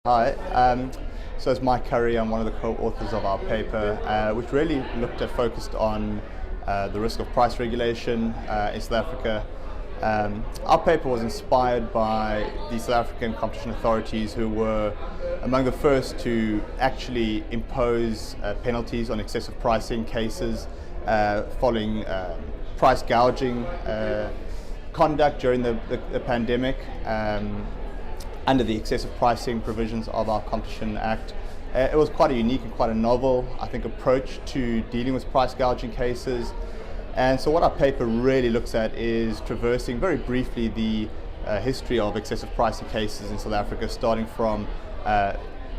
Hi, so it's Mike Currie. I'm one of the co-authors of our paper, which really focused on the risk of price regulation in South Africa. Our paper was inspired by the South African competition authorities, who were among the first to actually impose penalties on excessive pricing cases following price gouging conduct during the pandemic. Under the excessive pricing provisions of our Competition Act. It was quite a unique and quite a novel, I think, approach to dealing with price gouging cases. And so what our paper really looks at is traversing very briefly the history of excessive pricing cases in South Africa, starting from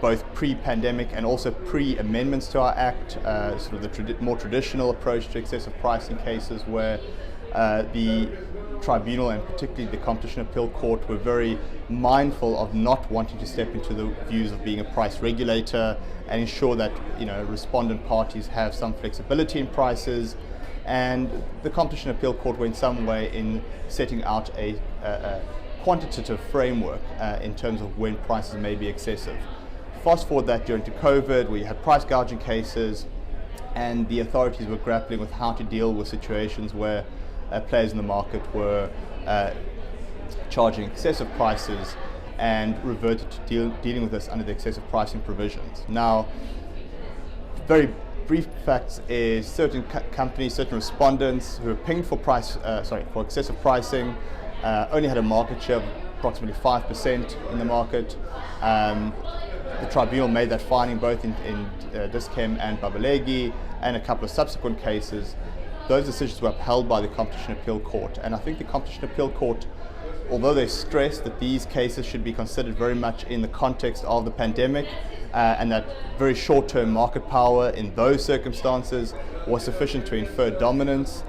both pre-pandemic and also pre-amendments to our Act, sort of the more traditional approach to excessive pricing cases, where the tribunal and particularly the Competition Appeal Court were very mindful of not wanting to step into the views of being a price regulator and ensure that respondent parties have some flexibility in prices. And the Competition Appeal Court were in some way in setting out a quantitative framework in terms of when prices may be excessive. Fast forward that during COVID, we had price gouging cases, and the authorities were grappling with how to deal with situations where players in the market were charging excessive prices, and reverted to dealing with this under the excessive pricing provisions. Now, very brief facts is certain companies, certain respondents who were pinged for for excessive pricing only had a market share of approximately 5% in the market. The tribunal made that finding both in Dis-Chem and Babalegi, and a couple of subsequent cases. Those decisions were upheld by the Competition Appeal Court, and I think the Competition Appeal Court, although they stressed that these cases should be considered very much in the context of the pandemic, and that very short-term market power in those circumstances was sufficient to infer dominance,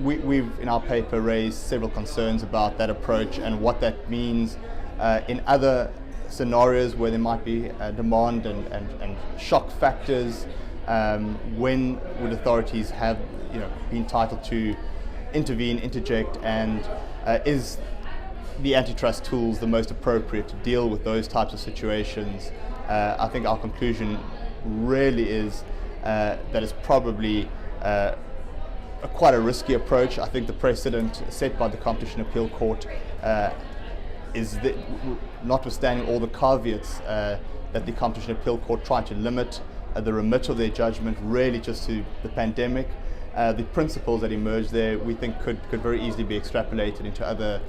we've in our paper raised several concerns about that approach and what that means in other scenarios where there might be demand and shock factors. When would authorities have be entitled to intervene, interject, and is the antitrust tools the most appropriate to deal with those types of situations? I think our conclusion really is that it's probably quite a risky approach. I think the precedent set by the Competition Appeal Court is that, notwithstanding all the caveats, that the Competition Appeal Court tried to limit the remit of their judgment really just to the pandemic. The principles that emerged there, we think, could very easily be extrapolated into other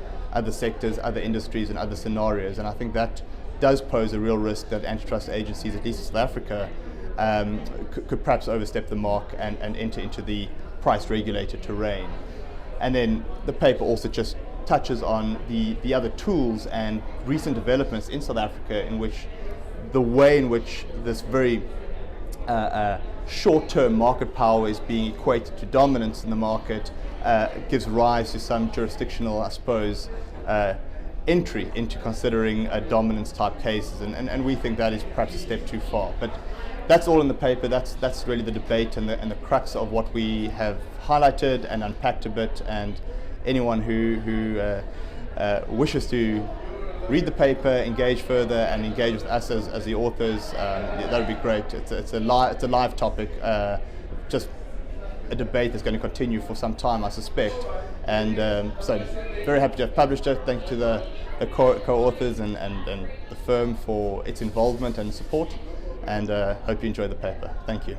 sectors, other industries, and other scenarios. And I think that does pose a real risk that antitrust agencies, at least in South Africa, could perhaps overstep the mark and enter into the price regulator terrain. And then the paper also just touches on the other tools and recent developments in South Africa, in which the way in which this very short-term market power is being equated to dominance in the market gives rise to some jurisdictional, I suppose, entry into considering dominance type cases, and we think that is perhaps a step too far. But that's all in the paper. That's really the debate and the crux of what we have highlighted and unpacked a bit. And anyone who wishes to read the paper, engage further, and engage with us as the authors, that would be great. It's a live topic, just a debate that's going to continue for some time, I suspect. And so very happy to have published it. Thank you to the co-authors and the firm for its involvement and support, and hope you enjoy the paper. Thank you.